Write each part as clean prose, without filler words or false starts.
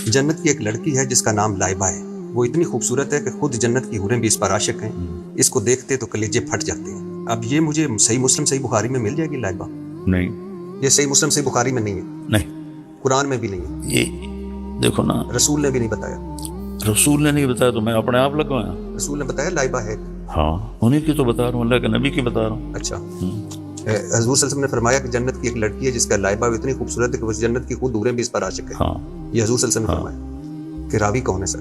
جنت کی ایک لڑکی ہے جس کا نام لائبہ ہے. وہ اتنی خوبصورت ہے کہ خود جنت کی حوریں بھی اس پر عاشق ہیں. اس کو دیکھتے تو کلیجے پھٹ جاتے ہیں. اب یہ مجھے صحیح مسلم صحیح بخاری میں مل جائے گی لائبہ؟ نہیں، یہ صحیح مسلم صحیح بخاری میں نہیں ہے، نہیں، قرآن میں بھی نہیں ہے، یہ دیکھو نا، رسول نے بھی نہیں بتایا. رسول نے نہیں بتایا تو میں اپنے آپ لگوایا. رسول نے بتایا لائبہ ہے. ہاں، انہیں کی تو بتا رہا ہوں، اللہ کے نبی کی بتا رہا ہوں. اچھا، حضور صلی اللہ علیہ وسلم نے فرمایا کہ جنت کی ایک لڑکی ہے جس کا لائبہ اتنی خوبصورت ہے کہ وہ جنت کی خود حوریں بھی اس پر عاشق ہے. ہاں، یہ حضور صلی اللہ علیہ وسلم نے فرمایا. کہ راوی کون ہے سر؟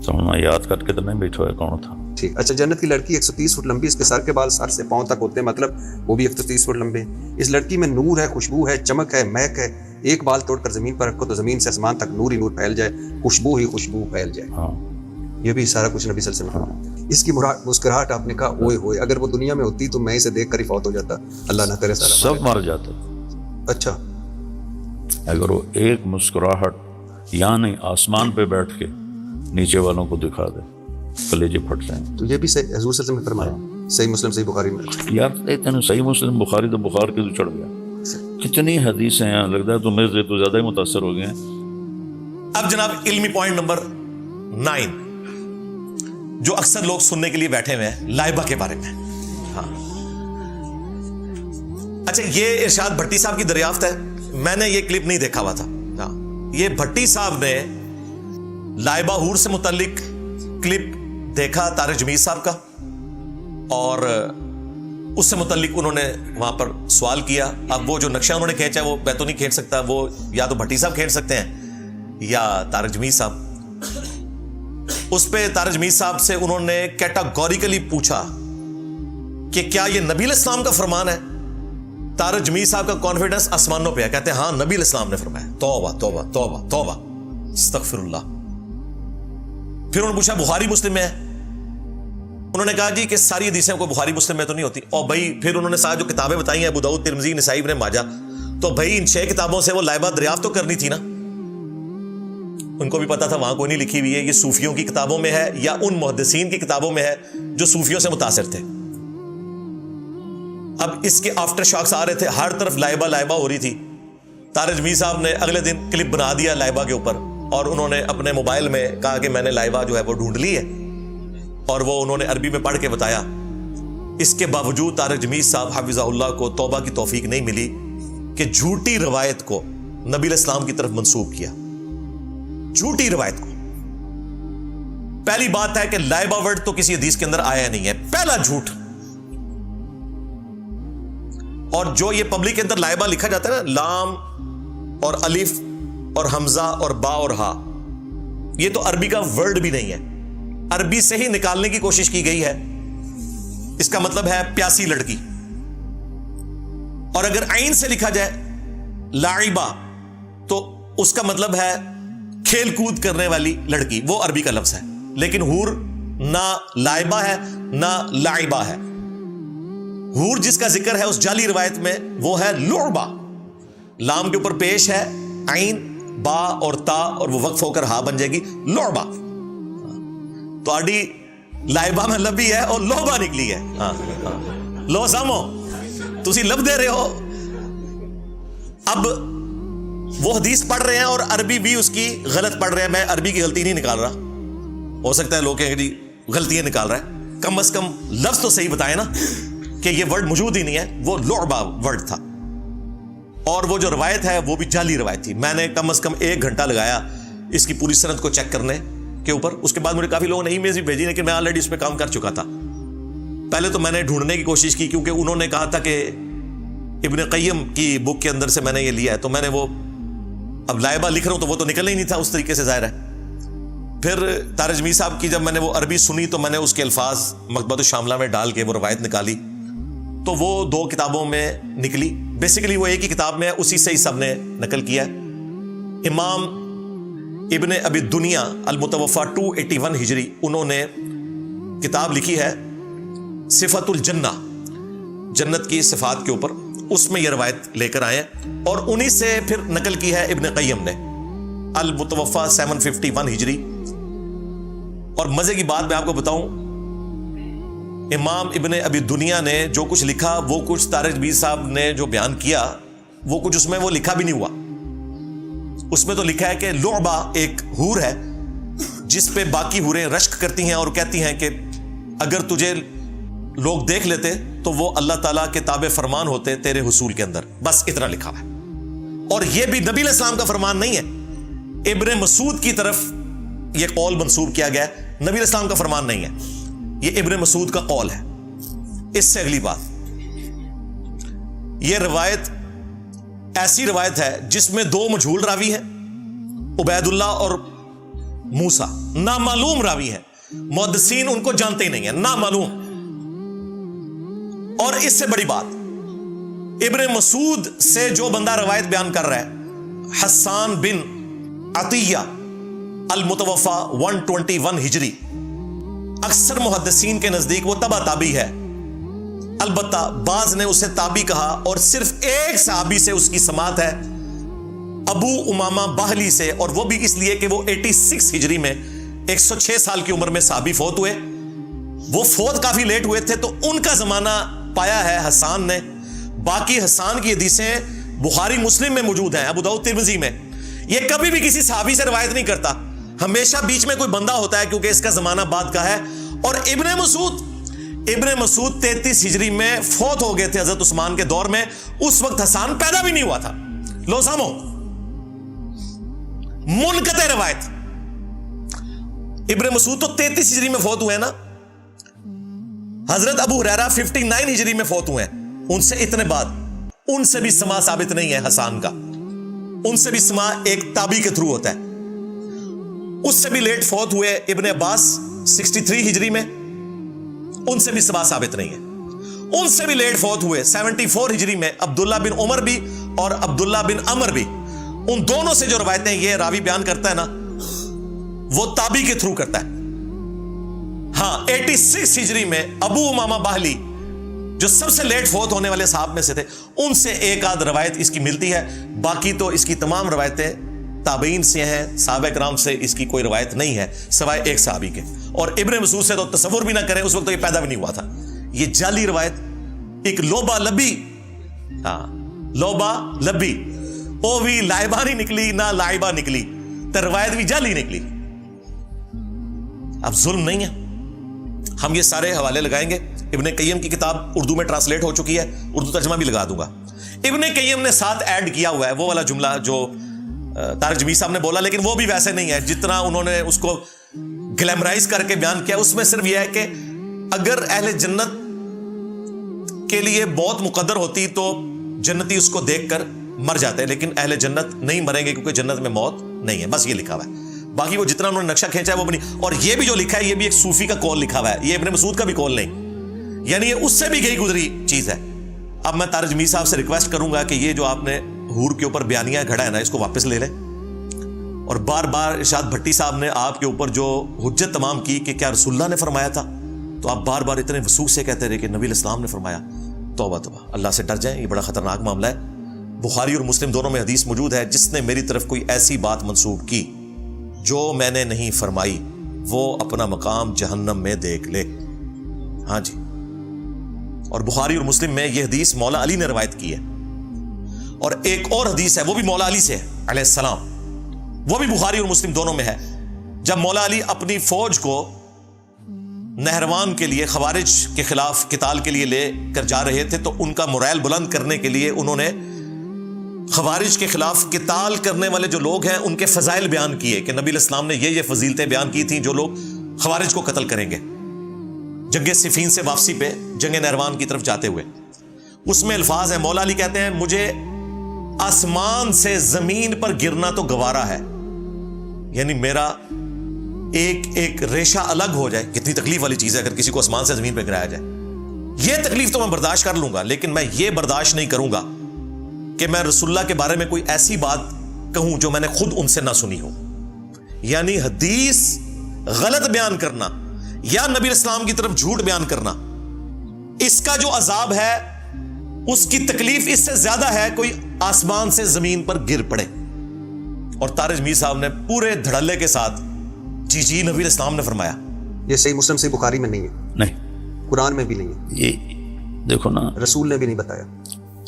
سمجھنا یاد کر کے تو نہیں بیٹھا ہے کون تھا. ٹھیک. اچھا، جنت کی لڑکی 130 فٹ لمبی، اس کے سر کے بال سر سے پاؤں تک ہوتے ہیں، مطلب وہ بھی 130 فٹ لمبے. اس لڑکی میں نور ہے، خوشبو ہے، چمک ہے، مہک ہے. ایک بال توڑ کر زمین پر رکھو تو زمین سے آسمان تک نور ہی نور پھیل جائے، خوشبو ہی خوشبو پھیل جائے. ہاں، یہ بھی سارا کچھ نبی صلی اللہ علیہ وسلم نے فرمایا. اس کی مسکراہٹ آپ نے کہا اوئے ہوئے، اگر وہ دنیا میں ہوتی تو میں اسے دیکھ کر ہی فوت ہو جاتا. اللہ نہ کرے سارا سب مر جاتے. اچھا، اگر وہ ایک مسکراہٹ یعنی آسمان پہ بیٹھ کے نیچے والوں کو دکھا دے، کلیجے پھٹ جائیں. تو یہ بھی صحیح حضور صلی اللہ علیہ وسلم نے فرمایا، صحیح مسلم صحیح بخاری میں. یار تینوں صحیح مسلم بخاری تو بخار کے تو چڑھ گیا. کتنی حدیثیں ہیں، لگتا ہے تمہیں سے تو زیادہ ہی متاثر ہو گئے ہیں. اب جناب علمی پوائنٹ نمبر 9 جو اکثر لوگ سننے کے لیے بیٹھے ہوئے ہیں لائبہ کے بارے میں. ہاں، اچھا، یہ ارشاد بھٹی صاحب کی دریافت ہے. میں نے یہ کلپ نہیں دیکھا ہوا تھا. ہاں، یہ بھٹی صاحب نے لائبہ حور سے متعلق کلپ دیکھا طارق جمیل صاحب کا، اور اس سے متعلق انہوں نے وہاں پر سوال کیا. اب وہ جو نقشہ انہوں نے کھینچا وہ میں تو نہیں کھینچ سکتا، وہ یا تو بھٹی صاحب کھینچ سکتے ہیں یا طارق جمیل صاحب. اس پہ طارق جمیل صاحب سے انہوں نے کیٹاگوریکلی پوچھا کہ کیا یہ نبی علیہ السلام کا فرمان ہے؟ طارق جمیل صاحب کا کانفیڈنس آسمانوں پہ ہے، کہتے ہیں ہاں نبی علیہ السلام نے فرمایا. توبہ توبہ توبہ توبہ، استغفر اللہ. پھر انہوں نے پوچھا بخاری مسلم میں ہے؟ انہوں نے کہا جی کہ ساری حدیثیں کو بخاری مسلم میں تو نہیں ہوتی. اور بھائی پھر انہوں نے ساتھ جو کتابیں بتائی ہیں ابو داؤد، ترمذی، نسائی، ابن ماجہ، تو بھائی ان 6 کتابوں سے وہ لائبہ دریافت تو کرنی تھی نا. ان کو بھی پتا تھا وہاں کوئی نہیں لکھی ہوئی ہے، یہ صوفیوں کی کتابوں میں ہے یا ان محدثین کی کتابوں میں ہے جو صوفیوں سے متاثر تھے. اب اس کے آفٹر شاکس آ رہے تھے، ہر طرف لائبہ لائبہ ہو رہی تھی. طارق جمیل صاحب نے اگلے دن کلپ بنا دیا لائبہ کے اوپر، اور انہوں نے اپنے موبائل میں کہا کہ میں نے لائبہ جو ہے وہ ڈھونڈ لی ہے، اور وہ انہوں نے عربی میں پڑھ کے بتایا. اس کے باوجود طارق جمیل صاحب حفظہ اللہ کو توبہ کی توفیق نہیں ملی کہ جھوٹی روایت کو نبی علیہ السلام کی طرف منسوب کیا. جھوٹی روایت کو. پہلی بات ہے کہ لائبہ ورڈ تو کسی حدیث کے اندر آیا نہیں ہے، پہلا جھوٹ. اور جو یہ پبلک کے اندر لائبہ لکھا جاتا ہے نا، لام اور الف اور حمزہ اور با اور ہا، یہ تو عربی کا ورڈ بھی نہیں ہے، عربی سے ہی نکالنے کی کوشش کی گئی ہے. اس کا مطلب ہے پیاسی لڑکی. اور اگر عین سے لکھا جائے لاعبہ تو اس کا مطلب ہے کھیل کود کرنے والی لڑکی، وہ عربی کا لفظ ہے. لیکن حور نہ لائبہ ہے نہ لاعبہ ہے. حور جس کا ذکر ہے اس جعلی روایت میں وہ ہے لعبہ. لام کے اوپر پیش ہے عین، با اور تا، اور وہ وقف ہو کر ہا بن جائے گی لعبہ. تو آڈی لائبہ میں لبی ہے اور لعبہ نکلی ہے. لو سامو تسی لب دے رہے ہو. اب وہ حدیث پڑھ رہے ہیں اور عربی بھی اس کی غلط پڑھ رہے ہیں. میں عربی کی غلطی نہیں نکال رہا، ہو سکتا ہے لوگ کہیں کہ غلطیاں نکال رہا ہے، کم از کم لفظ تو صحیح بتائے نا کہ یہ ورڈ موجود ہی نہیں ہے، وہ لعبہ ورڈ تھا. اور وہ جو روایت ہے وہ بھی جعلی روایت تھی. میں نے کم از کم 1 گھنٹہ لگایا اس کی پوری سند کو چیک کرنے کے اوپر. اس کے بعد مجھے کافی لوگوں نے ای میلز بھی بھیجی، لیکن میں آلریڈی اس پہ کام کر چکا تھا. پہلے تو میں نے ڈھونڈنے کی کوشش کی کیونکہ انہوں نے کہا تھا کہ ابن قیم کی بک کے اندر سے میں نے یہ لیا ہے، تو میں نے وہ اب لائبہ لکھ رہا ہوں تو وہ تو نکلنا ہی نہیں تھا اس طریقے سے، ظاہر ہے. پھر طارق جمیل صاحب کی جب میں نے وہ عربی سنی تو میں نے اس کے الفاظ مکتبۃ الشاملہ میں ڈال کے وہ روایت نکالی، تو وہ 2 کتابوں میں نکلی. بیسیکلی وہ ایک ہی کتاب میں ہے، اسی سے ہی سب نے نقل کیا ہے. امام ابن ابی دنیا المتوفا 281 ہجری، انہوں نے کتاب لکھی ہے صفت الجنہ، جنت کی صفات کے اوپر. اس میں یہ روایت لے کر آئے ہیں اور انہی سے پھر نقل کی ہے ابن قیم نے المتوفا 751 ہجری. اور مزے کی بات میں آپ کو بتاؤں، امام ابن ابی دنیا نے جو کچھ لکھا وہ کچھ طارق جمیل صاحب نے جو بیان کیا وہ کچھ اس میں وہ لکھا بھی نہیں ہوا. اس میں تو لکھا ہے کہ لعبہ ایک حور ہے جس پہ باقی حوریں رشک کرتی ہیں اور کہتی ہیں کہ اگر تجھے لوگ دیکھ لیتے تو وہ اللہ تعالیٰ کے تابع فرمان ہوتے تیرے حصول کے اندر. بس اتنا لکھا ہوا ہے. اور یہ بھی نبی علیہ السلام کا فرمان نہیں ہے, ابن مسعود کی طرف یہ قول منسوب کیا گیا ہے, نبی علیہ السلام کا فرمان نہیں ہے, یہ ابن مسعود کا قول ہے. اس سے اگلی بات, یہ روایت ایسی روایت ہے جس میں 2 مجہول راوی ہیں, عبید اللہ اور موسیٰ, نامعلوم راوی ہیں, محدثین ان کو جانتے ہی نہیں ہیں, نامعلوم. اور اس سے بڑی بات, ابن مسعود سے جو بندہ روایت بیان کر رہا ہے حسان بن عطیہ المتوفا 121 ہجری, اکثر محدثین کے نزدیک وہ تبع تابعی ہے. البتہ بعض نے اسے تابعی کہا اور صرف ایک صحابی سے اس کی سماعت ہے, ابو امامہ باہلی سے, اور وہ بھی اس لیے کہ وہ 86 ہجری میں 106 سال کی عمر میں صحابی فوت ہوئے. وہ فوت کافی لیٹ ہوئے تھے تو ان کا زمانہ پایا ہے حسان نے. باقی حسان کی حدیثیں بخاری مسلم میں موجود ہیں, ابو داؤد ترمذی میں. یہ کبھی بھی کسی صحابی سے روایت نہیں کرتا, ہمیشہ بیچ میں کوئی بندہ ہوتا ہے کیونکہ اس کا زمانہ بعد کا ہے. اور ابن مسعود 33 ہجری میں فوت ہو گئے تھے حضرت عثمان کے دور میں, اس وقت حسان پیدا بھی نہیں ہوا تھا. لو سامو, منقطع روایت. ابن مسعود تو 33 ہجری میں فوت ہوئے ہیں نا, حضرت ابو ہریرہ 59 ہجری میں فوت ہوئے ہیں, ان سے اتنے بعد. ان سے بھی سما ثابت نہیں ہے حسان کا, ان سے بھی سما ایک تابعی کے تھرو ہوتا ہے. اس سے بھی لیٹ فوت ہوئے ابن عباس 63 ہجری میں, ان سے بھی سما ثابت نہیں ہے. ان سے بھی لیٹ فوت ہوئے 74 ہجری میں عبداللہ بن عمر بھی اور عبداللہ بن عمر بھی. ان دونوں سے جو روایتیں یہ راوی بیان کرتا ہے نا, وہ تابعی کے تھرو کرتا ہے. ہاں 86 ہجری میں ابو امامہ باہلی جو سب سے لیٹ فوت ہونے والے صحاب میں سے تھے, ان سے ایک آدھ روایت اس کی ملتی ہے. باقی تو اس کی تمام روایتیں تابعین سے ہیں, صحابہ کرام سے اس کی کوئی روایت نہیں ہے سوائے ایک صحابی کے. اور ابن مسعود سے تو تصور بھی نہ کریں, اس وقت تو یہ پیدا بھی نہیں ہوا تھا. یہ جعلی روایت, ایک لوبا لبی, ہاں لوبا لبی, وہ بھی لائبہ نہیں نکلی نہ لائبہ نکلی, تو روایت بھی جعلی نکلی. اب ظلم نہیں ہے. ہم یہ سارے حوالے لگائیں گے. ابن قیم کی کتاب اردو میں ٹرانسلیٹ ہو چکی ہے, اردو ترجمہ بھی لگا دوں گا. ابن قیم نے ساتھ ایڈ کیا ہوا ہے وہ والا جملہ جو طارق جمیل صاحب نے بولا, لیکن وہ بھی ویسے نہیں ہے جتنا انہوں نے اس کو گلیمرائز کر کے بیان کیا. اس میں صرف یہ ہے کہ اگر اہل جنت کے لیے موت مقدر ہوتی تو جنتی اس کو دیکھ کر مر جاتے, لیکن اہل جنت نہیں مریں گے کیونکہ جنت میں موت نہیں ہے. بس یہ لکھا ہوا ہے. باقی وہ جتنا انہوں نے نقشہ کھینچا ہے وہ بھی نہیں. اور یہ بھی جو لکھا ہے یہ بھی ایک صوفی کا قول لکھا ہوا ہے, یہ ابن مسعود کا بھی قول نہیں, یعنی یہ اس سے بھی گئی گزری چیز ہے. اب میں طارق جمیل صاحب سے ریکویسٹ کروں گا کہ یہ جو آپ نے حور کے اوپر بیانیہ گھڑا ہے نا, اس کو واپس لے لیں. اور بار بار ارشاد بھٹی صاحب نے آپ کے اوپر جو حجت تمام کی کہ کیا رسول اللہ نے فرمایا تھا, تو آپ بار بار اتنے وثوق سے کہتے رہے کہ نبی علیہ السلام نے فرمایا. توبہ توبہ, اللہ سے ڈر جائیں, یہ بڑا خطرناک معاملہ ہے. بخاری اور مسلم دونوں میں حدیث موجود ہے, جس نے میری طرف کوئی ایسی بات منسوب کی جو میں نے نہیں فرمائی وہ اپنا مقام جہنم میں دیکھ لے. ہاں جی. اور بخاری اور مسلم میں یہ حدیث مولا علی نے روایت کی ہے. اور ایک اور حدیث ہے وہ بھی مولا علی سے ہے علیہ السلام, وہ بھی بخاری اور مسلم دونوں میں ہے. جب مولا علی اپنی فوج کو نہروان کے لیے خوارج کے خلاف قتال کے لیے لے کر جا رہے تھے تو ان کا مورائل بلند کرنے کے لیے انہوں نے خوارج کے خلاف قتال کرنے والے جو لوگ ہیں ان کے فضائل بیان کیے کہ نبی علیہ السلام نے یہ فضیلتیں بیان کی تھیں جو لوگ خوارج کو قتل کریں گے جنگ صفین سے واپسی پہ جنگ نہروان کی طرف جاتے ہوئے. اس میں الفاظ ہیں, مولا علی کہتے ہیں مجھے آسمان سے زمین پر گرنا تو گوارا ہے, یعنی میرا ایک ایک ریشہ الگ ہو جائے. کتنی تکلیف والی چیز ہے اگر کسی کو آسمان سے زمین پہ گرایا جائے. یہ تکلیف تو میں برداشت کر لوں گا, لیکن میں یہ برداشت نہیں کروں گا کہ میں رسول اللہ کے بارے میں کوئی ایسی بات کہوں جو میں نے خود ان سے نہ سنی ہو. یعنی حدیث غلط بیان کرنا یا نبی اسلام کی طرف جھوٹ بیان کرنا, اس کا جو عذاب ہے اس کی تکلیف اس سے زیادہ ہے کوئی آسمان سے زمین پر گر پڑے. اور طارق جمیل صاحب نے پورے دھڑلے کے ساتھ جی نبی اسلام نے فرمایا. یہ صحیح مسلم سے بخاری میں نہیں ہے, نہیں قرآن میں بھی نہیں ہے. یہ دیکھو نا, رسول نے بھی نہیں بتایا.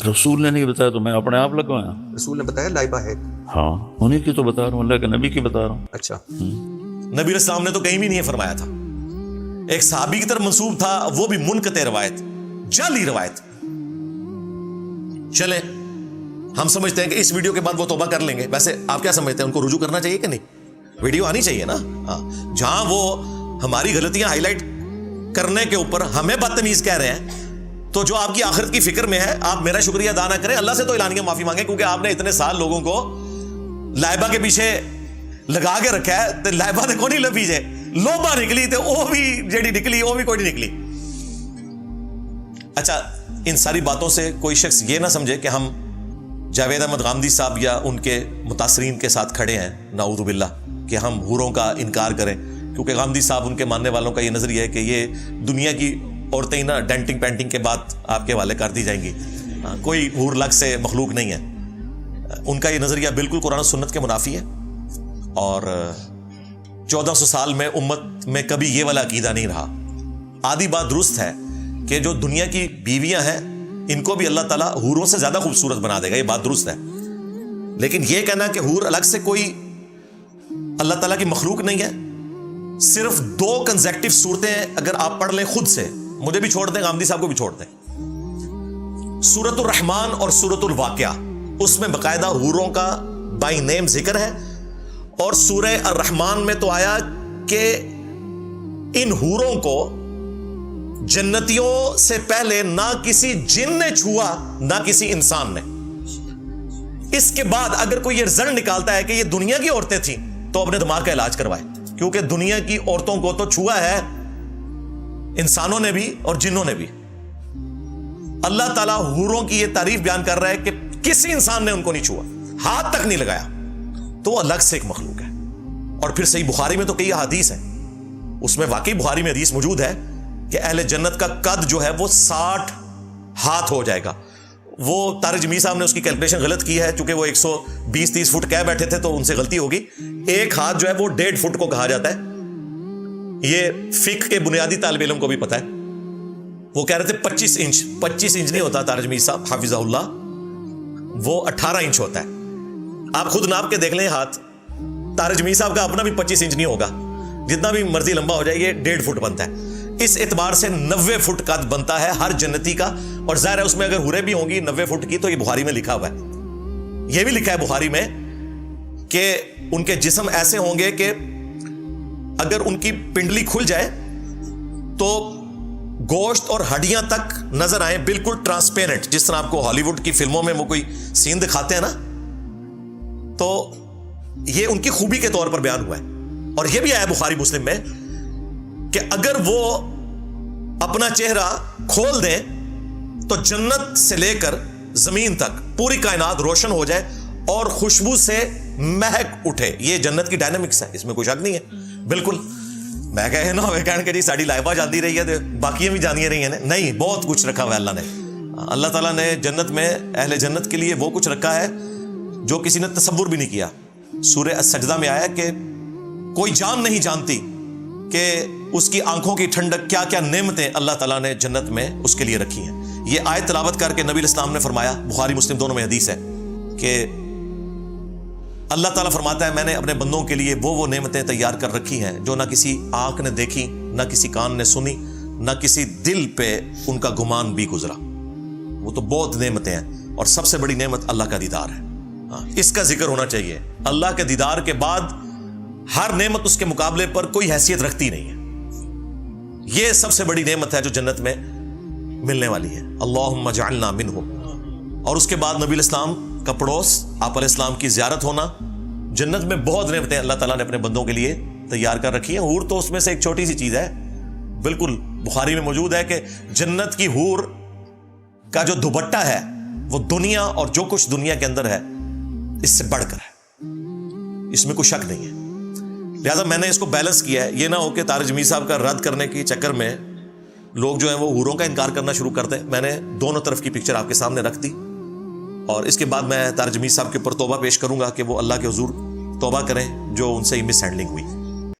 رسول نے نہیں بتایا تو میں اپنے آپ لگوایا. رسول نے بتایا لائبہ ہے. ہاں انہیں کی تو بتا رہا ہوں، اللہ کے نبی کی بتا رہا ہوں. اچھا. نبی علیہ السلام نے تو کہیں بھی نہیں فرمایا تھا. ایک صحابی کی طرف منسوب تھا، وہ بھی منقطع روایت، جعلی روایت. چلیں ہم سمجھتے ہیں کہ اس ویڈیو کے بعد وہ توبہ کر لیں گے. ویسے آپ کیا سمجھتے ہیں، ان کو رجوع کرنا چاہیے کہ نہیں؟ ویڈیو آنی چاہیے نا. جہاں وہ ہماری غلطیاں ہائی لائٹ کرنے کے اوپر ہمیں بدتمیز کہہ رہے ہیں، تو جو آپ کی آخرت کی فکر میں ہے آپ میرا شکریہ ادا نہ کریں، اللہ سے تو اعلانیہ معافی مانگیں، کیونکہ آپ نے اتنے سال لوگوں کو لائبہ کے پیچھے لگا کے رکھا ہے. تو لائبہ تو کوئی نہیں لبھی جائے، لوبا نکلی تو وہ بھی جیڑی نکلی وہ بھی کوئی نہیں نکلی. اچھا، ان ساری باتوں سے کوئی شخص یہ نہ سمجھے کہ ہم جاوید احمد غامدی صاحب یا ان کے متاثرین کے ساتھ کھڑے ہیں، نعوذ باللہ، کہ ہم حوروں کا انکار کریں. کیونکہ غامدی صاحب، ان کے ماننے والوں کا یہ نظریہ ہے کہ یہ دنیا کی عورتیں نا ڈینٹنگ پینٹنگ کے بعد آپ کے حوالے کر دی جائیں گی، کوئی حور لگ سے مخلوق نہیں ہے. ان کا یہ نظریہ بالکل قرآن و سنت کے منافی ہے، اور 1400 سال میں امت میں کبھی یہ والا عقیدہ نہیں رہا. آدھی بات درست ہے کہ جو دنیا کی بیویاں ہیں ان کو بھی اللہ تعالیٰ حوروں سے زیادہ خوبصورت بنا دے گا، یہ بات درست ہے. لیکن یہ کہنا کہ حور الگ سے کوئی اللہ تعالیٰ کی مخلوق نہیں ہے، صرف 2 کنزیکٹیو صورتیں اگر آپ پڑھ لیں خود سے، مجھے بھی چھوڑ دیں، غامدی صاحب کو بھی چھوڑ دیں، سورۃ الرحمن اور سورۃ الواقعہ، اس میں باقاعدہ حوروں کا بائی نیم ذکر ہے. اور سورہ الرحمن میں تو آیا کہ ان حوروں کو جنتیوں سے پہلے نہ کسی جن نے چھوا نہ کسی انسان نے. اس کے بعد اگر کوئی یہ رزلٹ نکالتا ہے کہ یہ دنیا کی عورتیں تھیں تو اپنے دماغ کا علاج کروائے، کیونکہ دنیا کی عورتوں کو تو چھوا ہے انسانوں نے بھی اور جنوں نے بھی. اللہ تعالیٰ حوروں کی یہ تعریف بیان کر رہا ہے کہ کسی انسان نے ان کو نہیں چھوا، ہاتھ تک نہیں لگایا، تو وہ الگ سے ایک مخلوق ہے. اور پھر صحیح بخاری میں تو کئی حدیث ہیں، اس میں واقعی بخاری میں حدیث موجود ہے کہ اہل جنت کا قد جو ہے وہ 60 ہاتھ ہو جائے گا. وہ طارق جمیل صاحب نے اس کی کیلکولیشن غلط کی ہے، چونکہ وہ 120-30 فٹ کہہ بیٹھے تھے تو ان سے غلطی ہوگی. ایک ہاتھ جو ہے وہ 1.5 فٹ کو کہا جاتا ہے. یہ فقہ کے بنیادی طالب علم کو بھی پتا ہے. وہ کہہ رہے تھے 25 انچ. 25 انچ نہیں ہوتا طارق جمیل صاحب حافظہ اللہ، وہ 18 انچ ہوتا ہے. آپ خود ناپ کے دیکھ لیں ہاتھ. طارق جمیل صاحب کا اپنا بھی 25 انچ نہیں ہوگا، جتنا بھی مرضی لمبا ہو جائے یہ 1.5 فٹ بنتا ہے. اس اعتبار سے 90 فٹ قد بنتا ہے ہر جنتی کا. اور ظاہر ہے اس میں اگر حوریں بھی ہوں گی 90 فٹ کی، تو یہ بخاری میں لکھا ہوا ہے. یہ بھی لکھا ہے بخاری میں کہ ان کے جسم ایسے ہوں گے کہ اگر ان کی پنڈلی کھل جائے تو گوشت اور ہڈیاں تک نظر آئیں، بالکل ٹرانسپیرنٹ، جس طرح آپ کو ہالی ووڈ کی فلموں میں وہ کوئی سین دکھاتے ہیں نا. تو یہ ان کی خوبی کے طور پر بیان ہوا ہے. اور یہ بھی آیا بخاری مسلم میں کہ اگر وہ اپنا چہرہ کھول دیں تو جنت سے لے کر زمین تک پوری کائنات روشن ہو جائے اور خوشبو سے مہک اٹھے. یہ جنت کی ڈائنامکس ہے، اس میں کوئی شک نہیں ہے. بالکل میں کہے نہ ہوئے کہنے کہ جی ساڑی لائبہ جاندی رہی ہے باقی بھی جانی رہی ہیں، نہیں، بہت کچھ رکھا ہوا ہے اللہ نے. اللہ تعالیٰ نے جنت میں اہل جنت کے لیے وہ کچھ رکھا ہے جو کسی نے تصور بھی نہیں کیا. سورہ السجدہ میں آیا کہ کوئی جان نہیں جانتی کہ اس کی آنکھوں کی ٹھنڈک کیا کیا نعمتیں اللہ تعالیٰ نے جنت میں اس کے لیے رکھی ہیں. یہ آیت تلاوت کر کے نبی علیہ السلام نے فرمایا، بخاری مسلم دونوں میں حدیث ہے، کہ اللہ تعالیٰ فرماتا ہے میں نے اپنے بندوں کے لیے وہ نعمتیں تیار کر رکھی ہیں جو نہ کسی آنکھ نے دیکھی، نہ کسی کان نے سنی، نہ کسی دل پہ ان کا گمان بھی گزرا. وہ تو بہت نعمتیں ہیں، اور سب سے بڑی نعمت اللہ کا دیدار ہے. اس کا ذکر ہونا چاہیے. اللہ کے دیدار کے بعد ہر نعمت اس کے مقابلے پر کوئی حیثیت رکھتی نہیں ہے. یہ سب سے بڑی نعمت ہے جو جنت میں ملنے والی ہے. اللہم اجعلنا منہم. اور اس کے بعد نبی علیہ السلام کا پڑوس، آپ علیہ السلام کی زیارت ہونا. جنت میں بہت نعمتیں اللہ تعالیٰ نے اپنے بندوں کے لیے تیار کر رکھی ہیں. حور تو اس میں سے ایک چھوٹی سی چیز ہے. بالکل بخاری میں موجود ہے کہ جنت کی حور کا جو دوپٹہ ہے وہ دنیا اور جو کچھ دنیا کے اندر ہے اس سے بڑھ کر ہے، اس میں کوئی شک نہیں ہے. لہذا میں نے اس کو بیلنس کیا ہے. یہ نہ ہو کہ طارق جمیل صاحب کا رد کرنے کے چکر میں لوگ جو ہیں وہ حوروں کا انکار کرنا شروع کر دیں. میں نے دونوں طرف کی پکچر آپ کے سامنے رکھ دی، اور اس کے بعد میں طارق جمیل صاحب کے اوپر توبہ پیش کروں گا کہ وہ اللہ کے حضور توبہ کریں جو ان سے مس ہینڈلنگ ہوئی.